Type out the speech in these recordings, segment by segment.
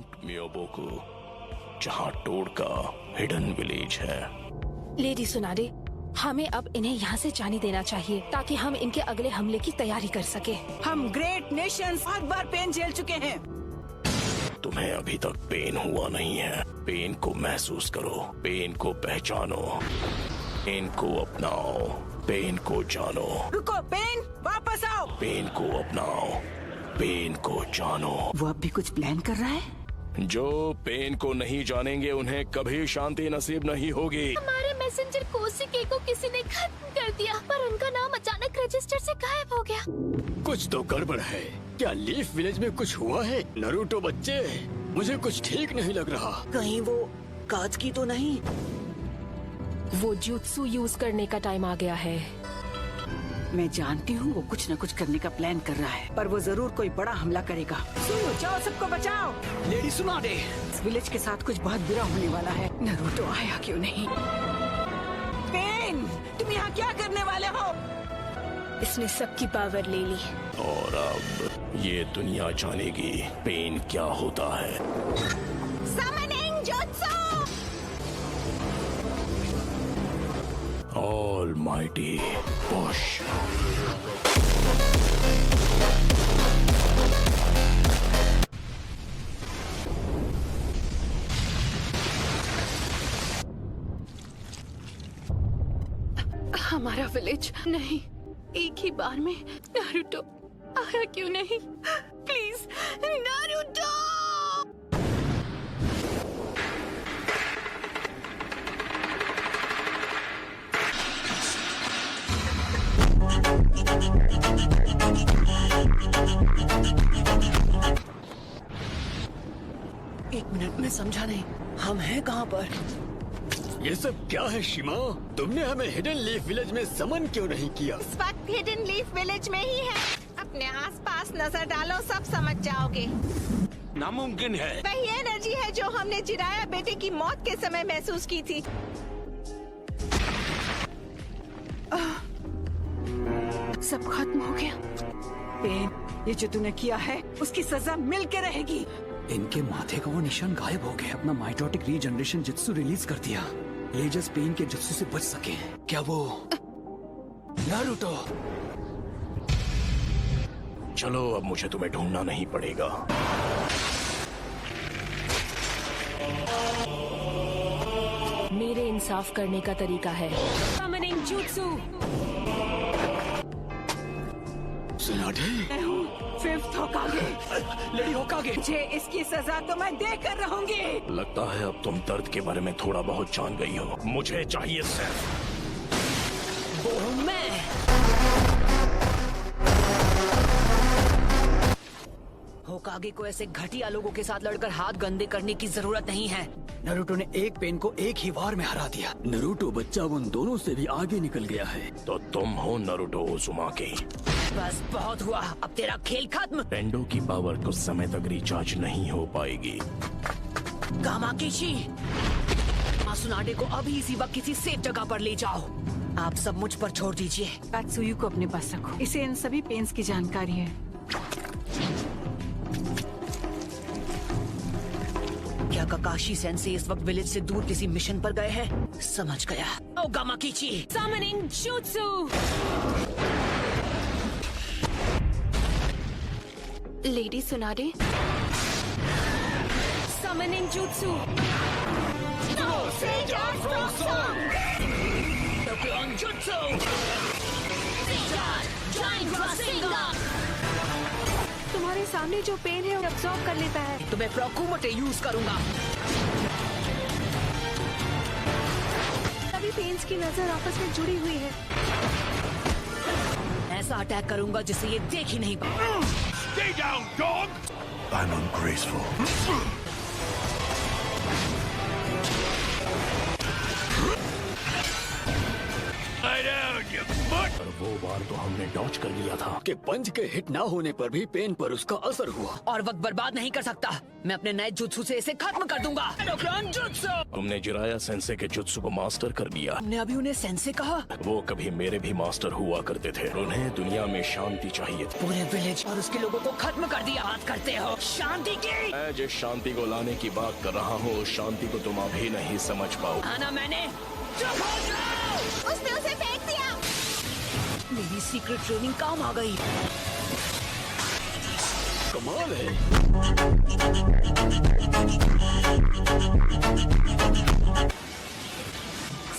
Mount मियोबोकू, जहाँ toad का hidden village है। लेडी सुनाडे, हमें अब इन्हें यहाँ से जाने देना चाहिए ताकि हम इनके अगले हमले की तैयारी कर सके। हम ग्रेट नेशंस हर बार पेन झेल चुके हैं। तुम्हें अभी तक पेन हुआ नहीं है। पेन को महसूस करो, पेन को पहचानो, पेन को अपनाओ, पेन को जानो। रुको पेन, वापस आओ। पेन को अपनाओ, पेन को जानो। वो अब भी कुछ प्लान कर रहा है। जो पेन को नहीं जानेंगे उन्हें कभी शांति नसीब नहीं होगी। हमारे मैसेंजर कोशिके को किसी ने खत्म कर दिया, पर उनका नाम अचानक रजिस्टर से गायब हो गया। कुछ तो गड़बड़ है। क्या लीफ विलेज में कुछ हुआ है? नरूटो बच्चे, मुझे कुछ ठीक नहीं लग रहा। कहीं वो काज की तो नहीं? वो जुत्सु यूज करने का टाइम आ गया है। मैं जानती हूँ वो कुछ न कुछ करने का प्लान कर रहा है, पर वो जरूर कोई बड़ा हमला करेगा। सुनो, जाओ सबको बचाओ। लेडी सुनाडे, इस विलेज के साथ कुछ बहुत बुरा होने वाला है। नरूटो आया क्यों नहीं? पेन, तुम यहाँ क्या करने वाले हो? इसने सबकी पावर ले ली। और अब ये दुनिया जानेगी पेन क्या होता है। Summoning Jutsu! Almighty push. हमारा विलेज नहीं, एक ही बार में नारुतो आया क्यों नहीं? Please Naruto! एक मिनट में समझा नहीं, हम हैं कहाँ पर? ये सब क्या है शिमा? तुमने हमें हिडन लीफ विलेज में समन क्यों नहीं किया? इस वक्त हिडन लीफ विलेज में ही है। अपने आसपास नजर डालो, सब समझ जाओगे। नामुमकिन है। वही एनर्जी है जो हमने जिराया बेटे की मौत के समय महसूस की थी। सब खत्म हो गया। पेन, ये जो तूने किया है उसकी सजा मिल के रहेगी। इनके माथे का वो निशान गायब हो गया। अपना माइटोटिक रीजनरेशन जित्सु रिलीज कर दिया। लेजर्स पेन के जित्सु से बच सके। क्या वो नारुतो? चलो अब मुझे तुम्हें ढूंढना नहीं पड़ेगा। मेरे इंसाफ करने का तरीका है। Summoning Jutsu! सुनाडे, मैं हूँ फिफ्थ होकागे। लेडी होकागे। मुझे इसकी सजा तो मैं देकर रहूंगी। लगता है अब तुम दर्द के बारे में थोड़ा बहुत जान गई हो। मुझे चाहिए सिर्फ वो मैं। होकागे को ऐसे घटिया लोगों के साथ लड़कर हाथ गंदे करने की जरूरत नहीं है। नरूटो ने एक पेन को एक ही वार में हरा दिया। नरूटो बच्चा उन दोनों से भी आगे निकल गया है। तो तुम हो नारुतो उज़ुमाकी। बस बहुत हुआ, अब तेरा खेल खत्म। टेंडो की पावर कुछ समय तक रिचार्ज नहीं हो पाएगी। कामाकिशी, मासुनाडे को अभी इसी वक्त किसी सेफ जगह पर ले जाओ। आप सब मुझ पर छोड़ दीजिए। कात्सुयु को अपने पास रखो, इसे इन सभी पेन्स की जानकारी है। क्या काकाशी सेंसे इस वक्त विलेज से दूर किसी मिशन पर गए हैं? समझ गया। ओ गामाकिची, Summoning Jutsu! Lady सुनाडे, Summoning Jutsu! तुम्हारे सामने जो पेन है वो अब्सॉर्ब कर लेता है। तो मैं प्रोकुमोटे यूज करूंगा। सभी पेन्स की नजर आपस में जुड़ी हुई है। ऐसा अटैक करूंगा जिसे ये देख ही नहीं पाए। Stay down, dog! I'm ungraceful. Lie down, you butt! वो बार तो हमने डॉच कर लिया था। कि पंच के हिट ना होने पर भी पेन पर उसका असर हुआ। और वक्त बर्बाद नहीं कर सकता। मैं अपने नए जुत्सु से इसे खत्म कर दूंगा। Endocrine jutsu. तुमने जिराया सेंसे के जुत्सु को मास्टर कर लिया। हमने अभी उन्हें सेंसे कहा। वो कभी मेरे भी मास्टर हुआ करते थे। उन्हें दुनिया में शांति चाहिए थी। पूरे विलेज और उसके लोगों को खत्म कर दिया। बात करते हो शांति की। मैं जिस शांति को लाने की बात कर रहा हूँ उस शांति को तुम अभी नहीं समझ पाओ। आना मैंने। चुप हो जाओ। उसने उसे फेंक दिया। मेरी सीक्रेट ट्रेनिंग काम आ गई। कमाल है।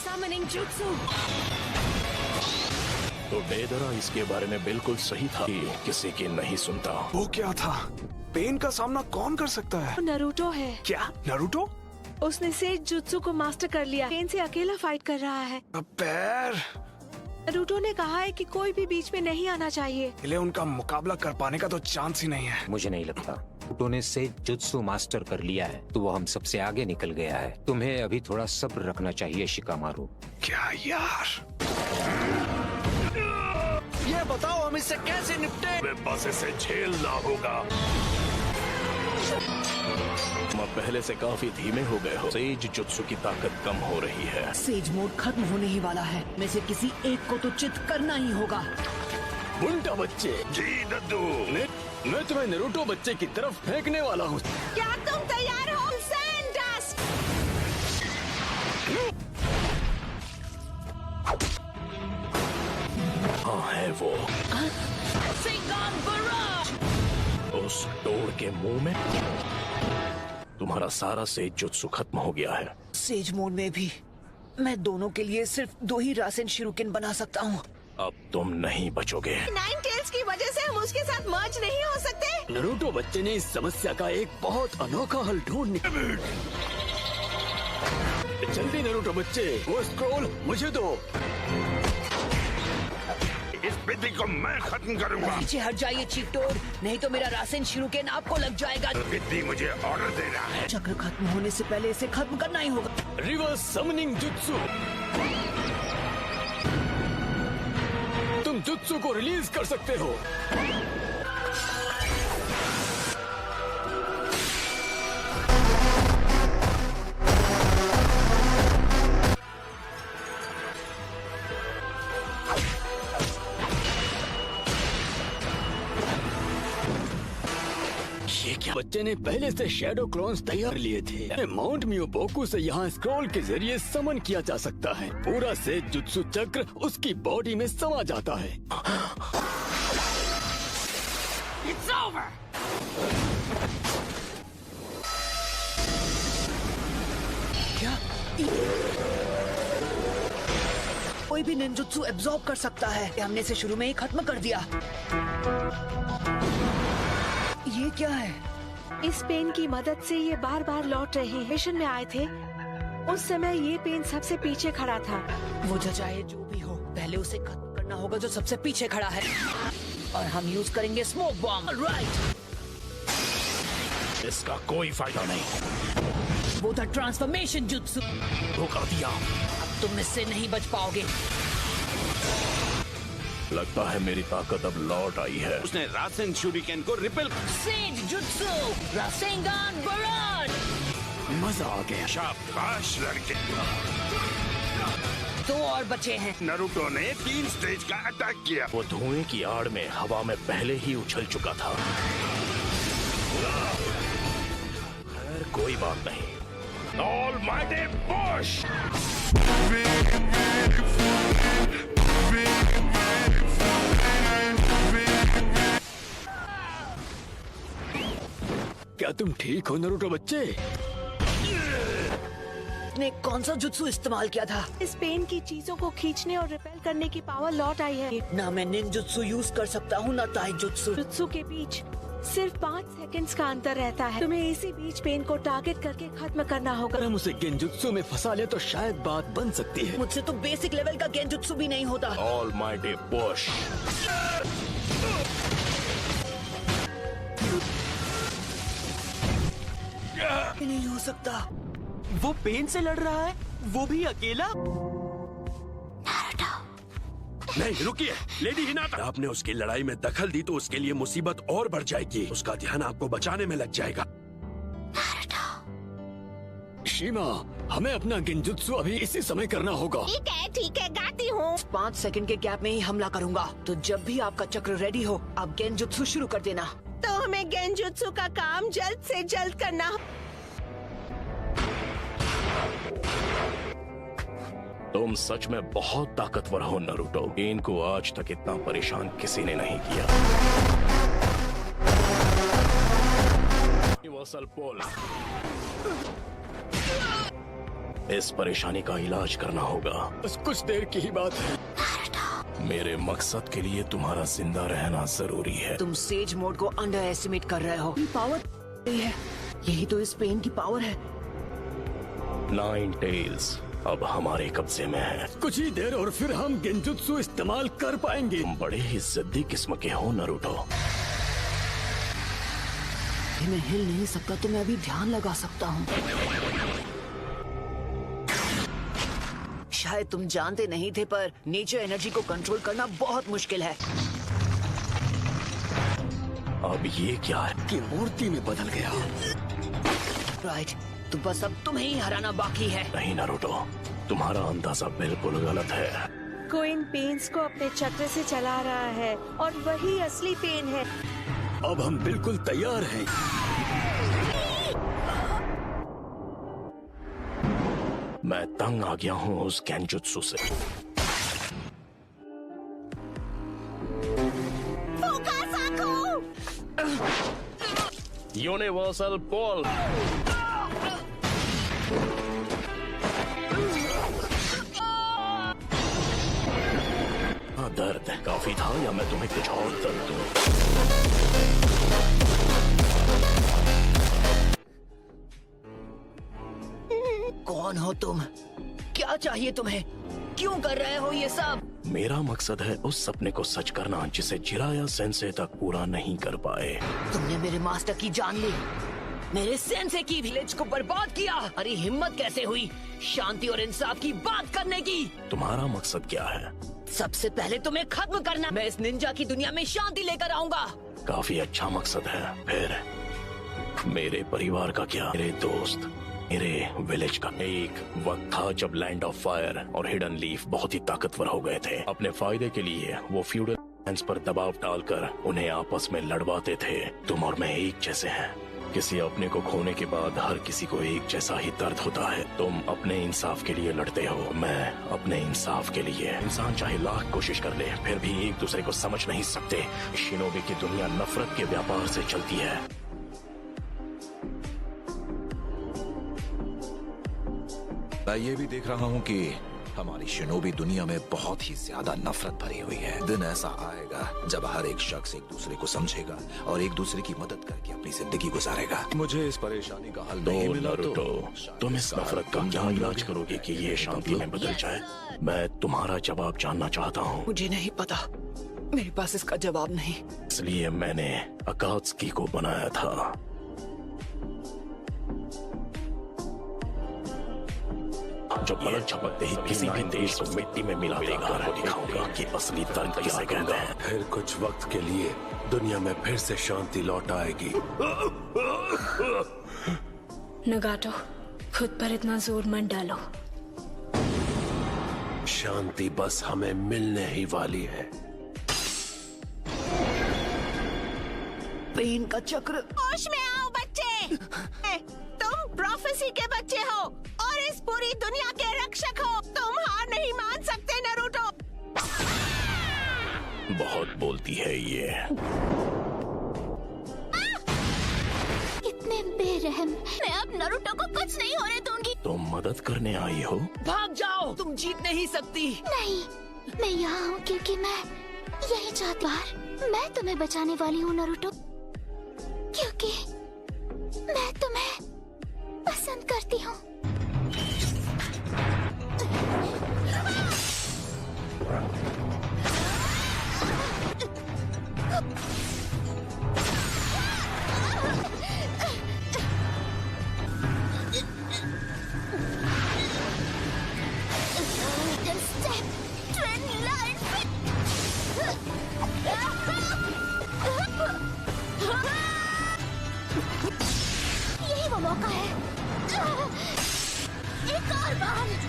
Summoning jutsu। तो डेदरा इसके बारे में बिल्कुल सही था कि किसी की नहीं सुनता। वो क्या था? पेन का सामना कौन कर सकता है? नरूटो है। क्या नारुतो? उसने सेज जुत्सु को मास्टर कर लिया। पेन से अकेला फाइट कर रहा है। अब पैर नरूटो ने कहा है कि कोई भी बीच में नहीं आना चाहिए। इले उनका मुकाबला कर पाने का तो चांस ही नहीं है। मुझे नहीं लगता। नारुतो ने से जुत्सु मास्टर कर लिया है तो वो हम सबसे आगे निकल गया है। तुम्हें अभी थोड़ा सब्र रखना चाहिए शिकामारू। क्या यार? ये बताओ हम इससे कैसे निपटे? बस इसे झेलना होगा। तुम अब पहले से काफी धीमे हो गए हो। सेज जुत्सु की ताकत कम हो रही है। सेज मोड खत्म होने ही वाला है। में से किसी एक को तो चित करना ही होगा। बुंटा बच्चे। जी दद्दू। मैं तुम्हें नारुतो बच्चे की तरफ फेंकने वाला हूँ। क्या तुम तैयार हो? सैंडस्ट। हाँ है वो। सिंगान बराज। उस डोर के मुंह में तुम्हारा सारा सेज जुत्सु खत्म हो गया है। सेज मोड में भी मैं दोनों के लिए सिर्फ 2 ही रासेन शिरुकिन बना सकता हूँ। अब तुम नहीं बचोगे। नाइन टेल्स की वजह से हम उसके साथ मर्ज नहीं हो सकते। नारुतो बच्चे ने इस समस्या का एक बहुत अनोखा हल ढूंढ निकाला। जल्दी नारुतो बच्चे, वो स्क्रॉल मुझे दो। इस विधि को मैं खत्म करूंगा। पीछे हट जाइए चीफ टोड, नहीं तो मेरा रासेन शिरुकिन आपको लग जाएगा। विधि मुझे ऑर्डर देना है। चक्र खत्म होने से पहले इसे खत्म करना ही होगा। Reverse summoning jutsu. तुम जुत्सु को रिलीज कर सकते हो। ये क्या? बच्चे ने पहले से शैडो क्लोन्स तैयार लिए थे। माउंट मियोबोकू से यहाँ स्क्रॉल के जरिए समन किया जा सकता है। पूरा से जुत्सु चक्र उसकी बॉडी में समा जाता है। It's over. क्या? कोई भी निंजुत्सु एब्जॉर्ब कर सकता है। हमने इसे शुरू में ही खत्म कर दिया। ये क्या है? इस पेन की मदद से ये बार बार लौट रहे हैं। मिशन में आए थे उस समय ये पेन सबसे पीछे खड़ा था। वो चाहे जो भी हो, पहले उसे खत्म करना होगा जो सबसे पीछे खड़ा है। और हम यूज करेंगे स्मोक बॉम्ब। राइट। इसका कोई फायदा नहीं। वो था ट्रांसफॉर्मेशन जुत्सु। वो कर दिया। अब तुम इससे नहीं बच पाओगे। लगता है मेरी ताकत अब लौट आई है। उसने रासेन शूरिकेन को repel. Sage jutsu Rasengan barrage. मजा आ गया। शाबाश लड़के। 2 और बचे हैं। नारुतो ने 3 स्टेज का अटैक किया। वो धुएं की आड़ में हवा में पहले ही उछल चुका था। खैर कोई बात नहीं। Almighty push. क्या तुम ठीक हो नारुतो बच्चे? ने कौन सा जुत्सु इस्तेमाल किया था? इस पेन की चीजों को खींचने और रिपेल करने की पावर लौट आई है। ना मैं निंजुत्सु यूज कर सकता हूँ ना ताइजुत्सु। जुत्सु के बीच सिर्फ 5 सेकंड्स का अंतर रहता है। तुम्हें इसी बीच पेन को टारगेट करके खत्म करना होगा। अगर हम उसे गेंजुत्सु में फंसा ले तो शायद बात बन सकती है। मुझसे तो बेसिक लेवल का गेंजुत्सु भी नहीं होता। Almighty push. ये नहीं हो सकता। वो पेन से लड़ रहा है, वो भी अकेला। नहीं रुकिए, लेडी हिनाटा, आपने उसकी लड़ाई में दखल दी तो उसके लिए मुसीबत और बढ़ जाएगी। उसका ध्यान आपको बचाने में लग जाएगा। शीमा, हमें अपना गेंजुत्सु अभी इसी समय करना होगा। ठीक है गाती हूँ। 5 सेकंड के गैप में ही हमला करूँगा, तो जब भी आपका चक्र रेडी हो आप गेंजुत्सु शुरू कर देना। तो हमें गेंजुत्सु का काम जल्द से जल्द करना। तुम सच में बहुत ताकतवर हो नारुतो। पेन को आज तक इतना परेशान किसी ने नहीं किया। यूनिवर्सल पोल, इस परेशानी का इलाज करना होगा। बस कुछ देर की ही बात है। मेरे मकसद के लिए तुम्हारा जिंदा रहना जरूरी है। तुम सेज मोड को अंडर एस्टिमेट कर रहे हो। पावर है, यही तो इस पेन की पावर है। 9 टेल्स अब हमारे कब्जे में है। कुछ ही देर और फिर हम गेंजुत्सु इस्तेमाल कर पाएंगे। तुम बड़े ही जिद्दी किस्म के हो नारुतो। मैं हिल नहीं सकता तो मैं अभी ध्यान लगा सकता हूँ। शायद तुम जानते नहीं थे पर नेचर एनर्जी को कंट्रोल करना बहुत मुश्किल है। अब ये क्या है कि मूर्ति में बदल गया। राइट, तो बस अब तुम्हें ही हराना बाकी है। नहीं नारुतो, तुम्हारा अंदाजा बिल्कुल गलत है। कोई इन पेन्स को अपने चक्र से चला रहा है और वही असली पेन है। अब हम बिल्कुल तैयार हैं। मैं तंग आ गया हूँ उस गेंजुत्सु से। यूनिवर्सल पोल, दर्द काफी था या मैं तुम्हें कुछ और दर्द दूं? कौन हो तुम? क्या चाहिए तुम्हें? क्यों कर रहे हो ये सब? मेरा मकसद है उस सपने को सच करना जिसे जिराया सेंसे तक पूरा नहीं कर पाए। तुमने मेरे मास्टर की जान ली, मेरे सेंसे की विलेज को बर्बाद किया। अरे हिम्मत कैसे हुई शांति और इंसाफ की बात करने की? तुम्हारा मकसद क्या है? सबसे पहले तुम्हें खत्म करना। मैं इस निंजा की दुनिया में शांति लेकर आऊंगा। काफी अच्छा मकसद है। फिर मेरे परिवार का क्या? मेरे दोस्त, मेरे विलेज का? एक वक्त था जब लैंड ऑफ फायर और हिडन लीफ बहुत ही ताकतवर हो गए थे। अपने फायदे के लिए वो फ्यूडल लैंड्स पर दबाव डालकर उन्हें आपस में लड़वाते थे। तुम और मैं एक जैसे हैं। किसी अपने को खोने के बाद हर किसी को एक जैसा ही दर्द होता है। तुम अपने इंसाफ के लिए लड़ते हो, मैं अपने इंसाफ के लिए। इंसान चाहे लाख कोशिश कर ले फिर भी एक दूसरे को समझ नहीं सकते। शिनोबी की दुनिया नफरत के व्यापार से चलती है। मैं ये भी देख रहा हूँ कि हमारी शिनोबी दुनिया में बहुत ही ज्यादा नफरत भरी हुई है। दिन ऐसा आएगा जब हर एक शख्स एक दूसरे को समझेगा और एक दूसरे की मदद करके अपनी जिंदगी गुजारेगा। मुझे इस परेशानी का हल नहीं मिला नारुतो, तुम इस नफरत का क्या इलाज करोगे कि ये शांति में बदल जाए? मैं तुम्हारा जवाब जानना चाहता हूँ। मुझे नहीं पता, मेरे पास इसका जवाब नहीं। इसलिए मैंने अकात्सुकी को बनाया था। जो पलक झपकते ही किसी भी देश को मिट्टी में मिला देगा और दिखाऊंगा कि असली दर्द किसे कहते हैं। फिर कुछ वक्त के लिए दुनिया में फिर से शांति लौट आएगी। नगाटो, खुद पर इतना जोर मत डालो। शांति बस हमें मिलने ही वाली है। पेन का चक्र। होश में आओ बच्चे। तुम प्रोफेसी के बच्चे हो और इस पूरी दुनिया के रक्षक हो। तुम हार नहीं मान सकते नारुतो। बहुत बोलती है ये। कितने बेरहम। मैं अब नारुतो को कुछ नहीं होने दूंगी। तुम मदद करने आई हो? भाग जाओ, तुम जीत नहीं सकती। नहीं, मैं यहाँ हूँ क्योंकि मैं यही चाहती हूँ। मैं तुम्हें बचाने वाली हूँ नारुतो, क्योंकि मैं तुम्हें पसंद करती हूँ। Step, trend line. मौका है। एक और बार।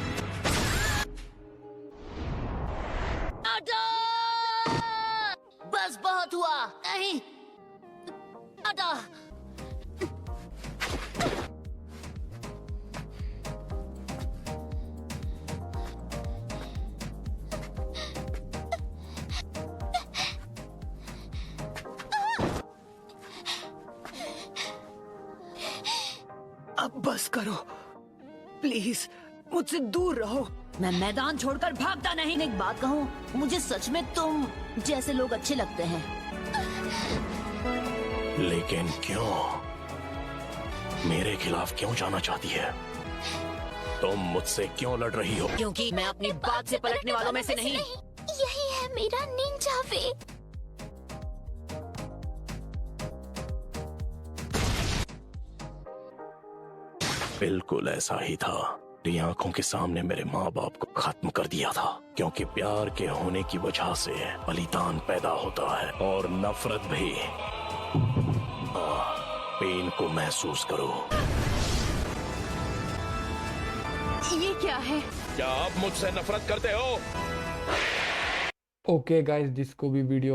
बस बहुत हुआ। नहीं अदा। अब बस करो प्लीज, मुझसे दूर रहो। मैं मैदान छोड़कर भागता नहीं। एक बात कहूँ, मुझे सच में तुम जैसे लोग अच्छे लगते हैं। लेकिन क्यों? मेरे खिलाफ क्यों जाना चाहती है? तुम मुझसे क्यों लड़ रही हो? क्योंकि मैं अपनी बात से पलटने वालों में से नहीं। यही है मेरा निंजा वे। बिल्कुल ऐसा ही था। मेरी आंखों के सामने मेरे माँ बाप को खत्म कर दिया था, क्योंकि प्यार के होने की वजह से बलिदान पैदा होता है और नफरत भी। पेन को महसूस करो। ये क्या है? क्या आप मुझसे नफरत करते हो? ओके गाइस, जिसको भी वीडियो